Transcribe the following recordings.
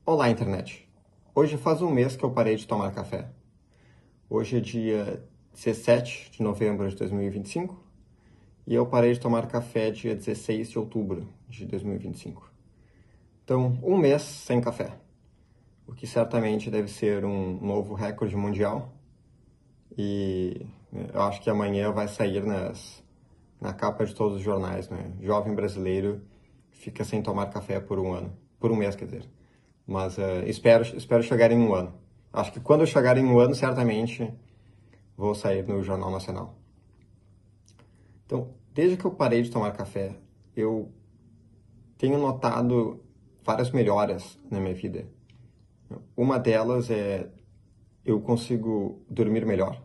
Olá, internet! Hoje faz um mês que eu parei de tomar café. Hoje é dia 17 de novembro de 2025 e eu parei de tomar café dia 16 de outubro de 2025. Então, um mês sem café, o que certamente deve ser um novo recorde mundial e eu acho que amanhã vai sair na capa de todos os jornais, né? Jovem brasileiro fica sem tomar café por um ano, por um mês, quer dizer. Mas espero chegar em um ano. Acho que quando eu chegar em um ano, certamente vou sair no Jornal Nacional. Então, desde que eu parei de tomar café, eu tenho notado várias melhoras na minha vida. Uma delas é eu consigo dormir melhor.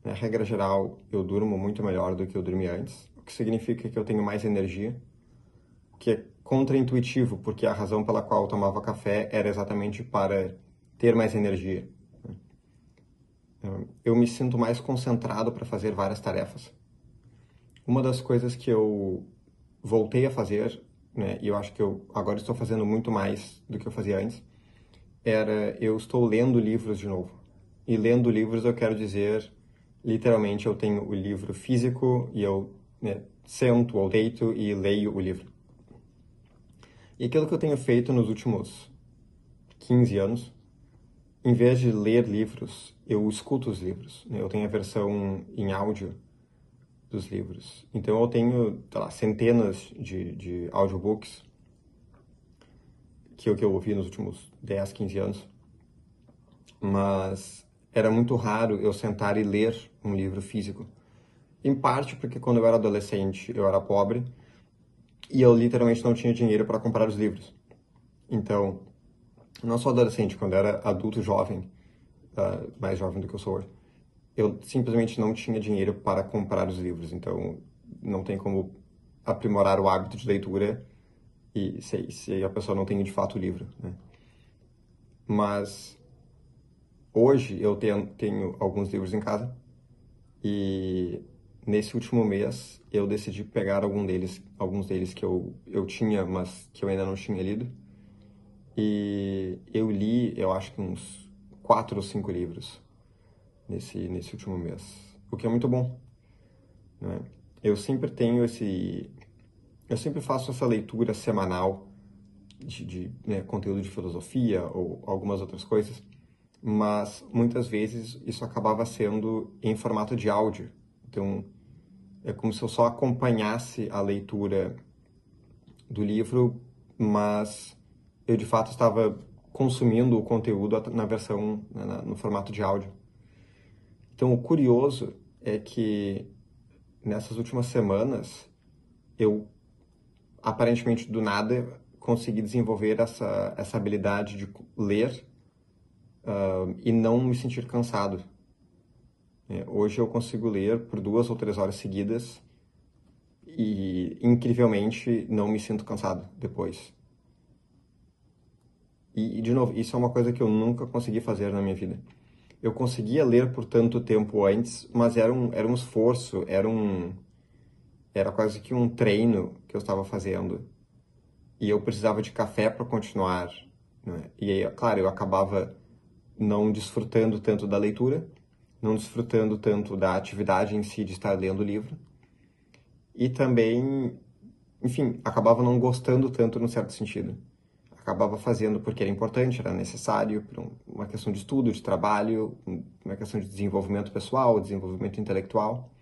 Na regra geral, eu durmo muito melhor do que eu dormia antes, o que significa que eu tenho mais energia, o que é contraintuitivo, porque a razão pela qual eu tomava café era exatamente para ter mais energia. Eu me sinto mais concentrado para fazer várias tarefas. Uma das coisas que eu voltei a fazer, né, e eu acho que eu agora estou fazendo muito mais do que eu fazia antes, eu estou lendo livros de novo. E lendo livros eu quero dizer, literalmente, eu tenho o livro físico e eu, né, sento ou deito e leio o livro. E aquilo que eu tenho feito nos últimos 15 anos, em vez de ler livros, eu escuto os livros, né? Eu tenho a versão em áudio dos livros. Então eu tenho, sei lá, centenas de audiobooks que eu ouvi nos últimos 10, 15 anos. Mas era muito raro eu sentar e ler um livro físico. Em parte porque quando eu era adolescente eu era pobre e eu literalmente não tinha dinheiro para comprar os livros. Então, não só adolescente, quando eu era adulto jovem, mais jovem do que eu sou hoje, eu simplesmente não tinha dinheiro para comprar os livros. Então, não tem como aprimorar o hábito de leitura e se a pessoa não tem de fato o livro, né? Mas hoje eu tenho alguns livros em casa e nesse último mês eu decidi pegar alguns deles que eu tinha, mas que eu ainda não tinha lido. E eu li, eu acho que uns 4 ou 5 livros nesse último mês, o que é muito bom, né? Eu sempre tenho eu sempre faço essa leitura semanal né, conteúdo de filosofia ou algumas outras coisas, mas muitas vezes isso acabava sendo em formato de áudio. Então, é como se eu só acompanhasse a leitura do livro, mas eu de fato estava consumindo o conteúdo na versão, no formato de áudio. Então, o curioso é que nessas últimas semanas eu aparentemente do nada consegui desenvolver essa habilidade de ler e não me sentir cansado. Hoje eu consigo ler por 2 ou 3 horas seguidas e, incrivelmente, não me sinto cansado depois. De novo, isso é uma coisa que eu nunca consegui fazer na minha vida. Eu conseguia ler por tanto tempo antes, mas era um esforço, era quase que um treino que eu estava fazendo. E eu precisava de café para continuar, né? E aí, claro, eu acabava não desfrutando tanto da leitura, não desfrutando tanto da atividade em si de estar lendo o livro. E também, enfim, acabava não gostando tanto num certo sentido. Acabava fazendo porque era importante, era necessário, por uma questão de estudo, de trabalho, uma questão de desenvolvimento pessoal, desenvolvimento intelectual,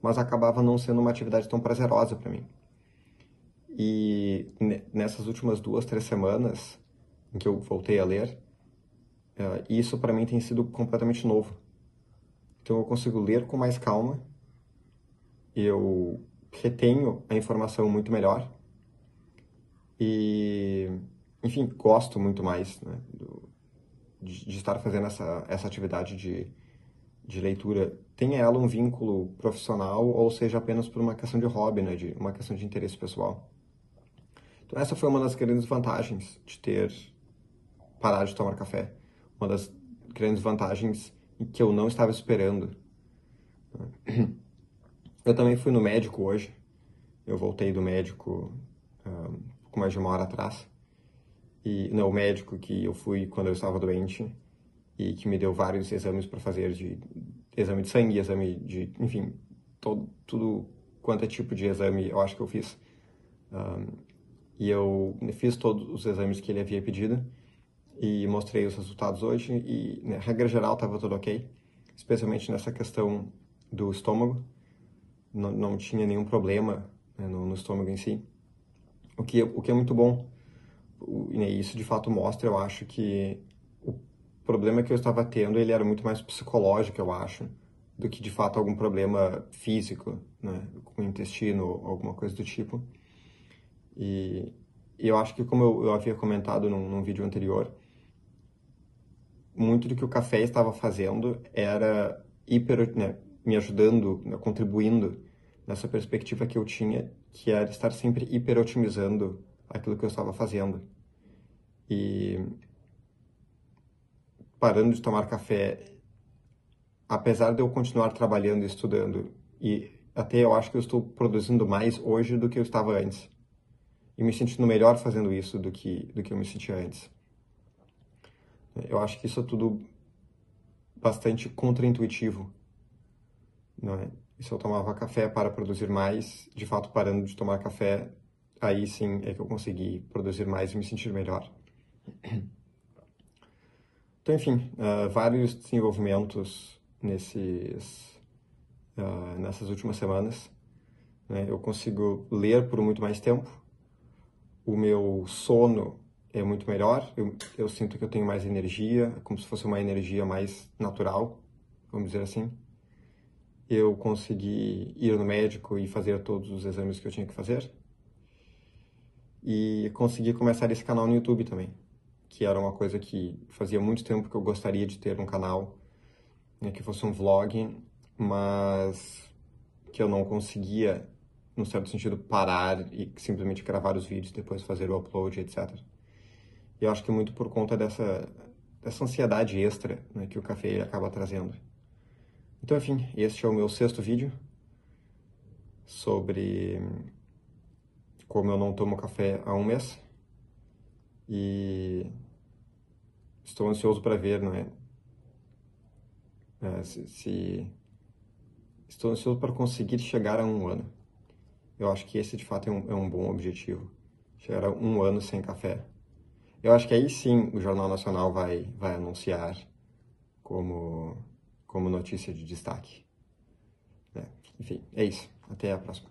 mas acabava não sendo uma atividade tão prazerosa para mim. E nessas últimas 2, 3 semanas em que eu voltei a ler, isso para mim tem sido completamente novo. Então eu consigo ler com mais calma, eu retenho a informação muito melhor e, enfim, gosto muito mais, né, de estar fazendo essa atividade de leitura. Tenha ela um vínculo profissional ou seja apenas por uma questão de hobby, né, de uma questão de interesse pessoal. Então essa foi uma das grandes vantagens de ter parado de tomar café. Uma das grandes vantagens que eu não estava esperando. Eu também fui no médico hoje. Eu voltei do médico um pouco mais de 1 hora atrás. e não, o médico que eu fui quando eu estava doente e que me deu vários exames para fazer, de exame de sangue, exame de, enfim, tudo quanto é tipo de exame eu acho que eu fiz. E eu fiz todos os exames que ele havia pedido e mostrei os resultados hoje e, na regra geral, estava tudo ok, especialmente nessa questão do estômago. Não tinha nenhum problema, né, no estômago em si, o que é muito bom. E isso de fato mostra, eu acho, que o problema que eu estava tendo, ele era muito mais psicológico, eu acho, do que de fato algum problema físico, né, com o intestino ou alguma coisa do tipo. E eu acho que, como eu havia comentado num vídeo anterior, muito do que o café estava fazendo era né, me ajudando, né, contribuindo nessa perspectiva que eu tinha, que era estar sempre hiper-otimizando aquilo que eu estava fazendo. E parando de tomar café, apesar de eu continuar trabalhando e estudando, e até eu acho que eu estou produzindo mais hoje do que eu estava antes. E me sentindo melhor fazendo isso do que eu me sentia antes. Eu acho que isso é tudo bastante contraintuitivo, não é? E se eu tomava café para produzir mais, de fato, parando de tomar café, aí sim é que eu consegui produzir mais e me sentir melhor. Então, enfim, vários desenvolvimentos nessas últimas semanas, né? Eu consigo ler por muito mais tempo, o meu sono é muito melhor, eu sinto que eu tenho mais energia, como se fosse uma energia mais natural, vamos dizer assim. Eu consegui ir no médico e fazer todos os exames que eu tinha que fazer. E consegui começar esse canal no YouTube também, que era uma coisa que fazia muito tempo que eu gostaria de ter um canal, né, que fosse um vlog, mas que eu não conseguia, num certo sentido, parar e simplesmente gravar os vídeos, depois fazer o upload, etc. E eu acho que é muito por conta dessa ansiedade extra, né, que o café acaba trazendo. Então, enfim, este é o meu 6º vídeo sobre como eu não tomo café há um mês. E estou ansioso para ver, não é? Estou ansioso para conseguir chegar a um ano. Eu acho que esse, de fato, é um bom objetivo. Chegar a um ano sem café. Eu acho que aí sim o Jornal Nacional vai anunciar como notícia de destaque, né? Enfim, é isso. Até a próxima.